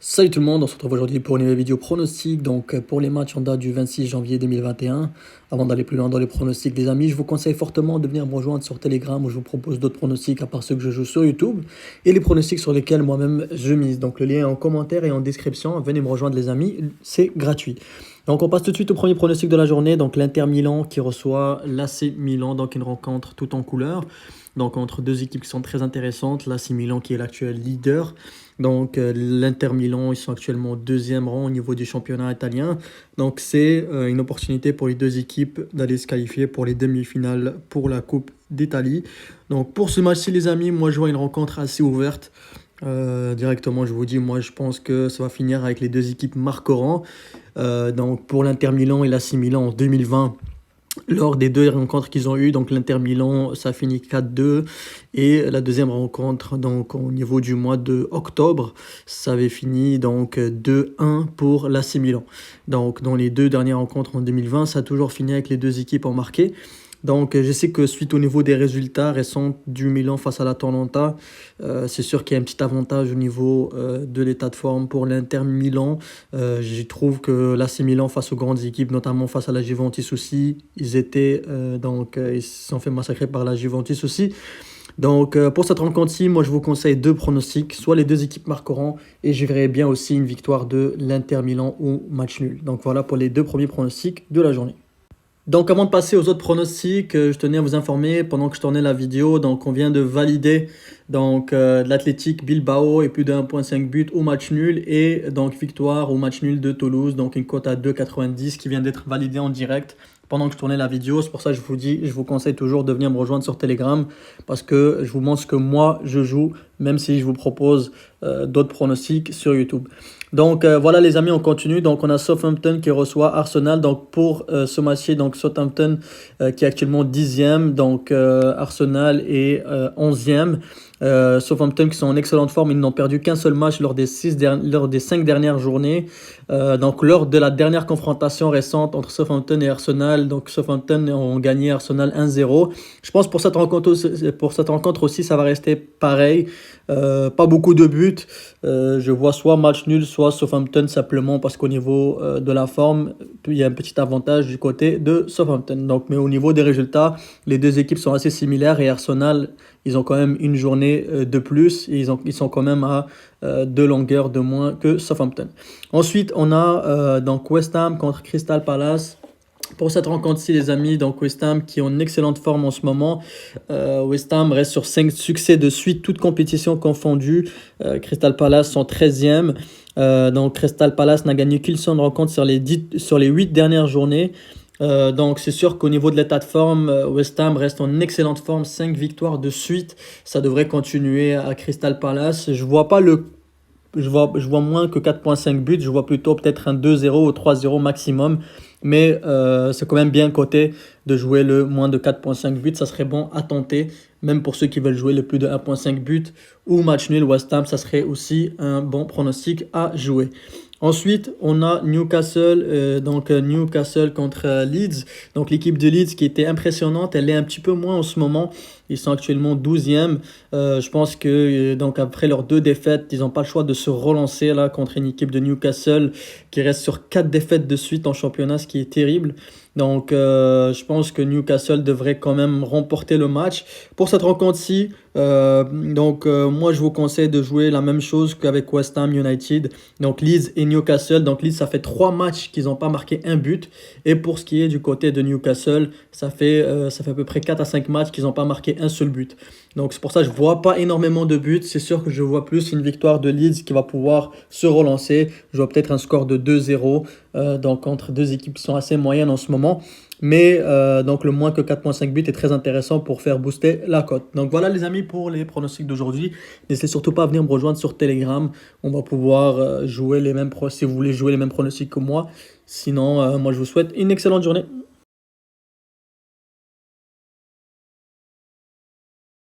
Salut tout le monde, on se retrouve aujourd'hui pour une nouvelle vidéo pronostic. Donc pour les matchs en date du 26 janvier 2021, avant d'aller plus loin dans les pronostics les amis, je vous conseille fortement de venir me rejoindre sur Telegram où je vous propose d'autres pronostics à part ceux que je joue sur YouTube et les pronostics sur lesquels moi-même je mise. Donc le lien est en commentaire et en description, venez me rejoindre les amis, c'est gratuit. Donc on passe tout de suite au premier pronostic de la journée, donc l'Inter Milan qui reçoit l'AC Milan, donc une rencontre tout en couleur. Donc entre deux équipes qui sont très intéressantes, l'AC Milan qui est l'actuel leader. Donc l'Inter Milan, ils sont actuellement au deuxième rang au niveau du championnat italien. Donc c'est une opportunité pour les deux équipes d'aller se qualifier pour les demi-finales pour la Coupe d'Italie. Donc pour ce match-ci les amis, moi je vois une rencontre assez ouverte. Directement je vous dis, moi je pense que ça va finir avec les deux équipes marqueront. Donc pour l'Inter Milan et l'AC Milan en 2020. Lors des deux rencontres qu'ils ont eues, donc l'Inter Milan, ça finit 4-2. Et la deuxième rencontre, donc au niveau du mois de octobre, ça avait fini donc 2-1 pour l'AC Milan. Donc dans les deux dernières rencontres en 2020, ça a toujours fini avec les deux équipes en marqué. Donc je sais que suite au niveau des résultats récents du Milan face à l'Atalanta, c'est sûr qu'il y a un petit avantage au niveau de l'état de forme pour l'Inter Milan. Je trouve que l'AC Milan face aux grandes équipes, notamment face à la Juventus aussi, ils se sont fait massacrer par la Juventus aussi. Donc pour cette rencontre-ci, moi je vous conseille deux pronostics, soit les deux équipes marqueront et je verrai bien aussi une victoire de l'Inter Milan ou match nul. Donc voilà pour les deux premiers pronostics de la journée. Donc avant de passer aux autres pronostics, je tenais à vous informer pendant que je tournais la vidéo, donc on vient de valider l'Athletic Bilbao et plus de 1,5 but au match nul et donc victoire au match nul de Toulouse, donc une cote à 2,90 qui vient d'être validée en direct pendant que je tournais la vidéo. C'est pour ça que je vous dis, je vous conseille toujours de venir me rejoindre sur Telegram parce que je vous montre ce que moi je joue, même si je vous propose d'autres pronostics sur YouTube. Donc voilà les amis, on continue. Donc on a Southampton qui reçoit Arsenal. Donc pour ce match-ci, donc Southampton qui est actuellement 10e, donc Arsenal est 11e. Southampton qui sont en excellente forme, ils n'ont perdu qu'un seul match lors des 5 dernières journées. Donc lors de la dernière confrontation récente entre Southampton et Arsenal, donc Southampton ont gagné Arsenal 1-0. Je pense pour cette rencontre aussi, ça va rester pareil. Pas beaucoup de buts. Je vois soit match nul, soit Southampton simplement parce qu'au niveau de la forme, il y a un petit avantage du côté de Southampton. Donc, mais au niveau des résultats, les deux équipes sont assez similaires et Arsenal, ils ont quand même une journée de plus et ils sont quand même à 2 longueurs de moins que Southampton. Ensuite, on a donc West Ham contre Crystal Palace. Pour cette rencontre-ci, les amis, donc West Ham qui ont une excellente forme en ce moment. West Ham reste sur 5 succès de suite, toutes compétitions confondues. Crystal Palace sont 13e. Donc Crystal Palace n'a gagné qu'une seule rencontre sur les 8 dernières journées. Donc c'est sûr qu'au niveau de l'état de forme, West Ham reste en excellente forme, 5 victoires de suite. Ça devrait continuer à Crystal Palace. Je vois moins que 4,5 buts, je vois plutôt peut-être un 2-0 ou 3-0 maximum. Mais c'est quand même bien coté de jouer le moins de 4,5 buts, ça serait bon à tenter. Même pour ceux qui veulent jouer le plus de 1,5 buts ou match nul West Ham, ça serait aussi un bon pronostic à jouer. Ensuite, on a Newcastle, Newcastle contre Leeds. Donc l'équipe de Leeds qui était impressionnante, elle est un petit peu moins en ce moment. Ils sont actuellement 12e. Je pense que donc après leurs 2 défaites, ils n'ont pas le choix de se relancer là contre une équipe de Newcastle qui reste sur 4 défaites de suite en championnat, ce qui est terrible. Donc je pense que Newcastle devrait quand même remporter le match. Pour cette rencontre-ci, moi je vous conseille de jouer la même chose qu'avec West Ham United. Donc Leeds et Newcastle. Donc Leeds, ça fait 3 matchs qu'ils n'ont pas marqué un but. Et pour ce qui est du côté de Newcastle, ça fait à peu près 4 à 5 matchs qu'ils n'ont pas marqué un seul but. Donc c'est pour ça que je ne vois pas énormément de buts. C'est sûr que je vois plus une victoire de Leeds qui va pouvoir se relancer. Je vois peut-être un score de 2-0 donc entre deux équipes qui sont assez moyennes en ce moment. Mais donc le moins que 4,5 buts est très intéressant pour faire booster la cote. Donc voilà les amis pour les pronostics d'aujourd'hui. N'hésitez surtout pas à venir me rejoindre sur Telegram. On va pouvoir jouer si vous voulez jouer les mêmes pronostics que moi. Sinon, moi je vous souhaite une excellente journée.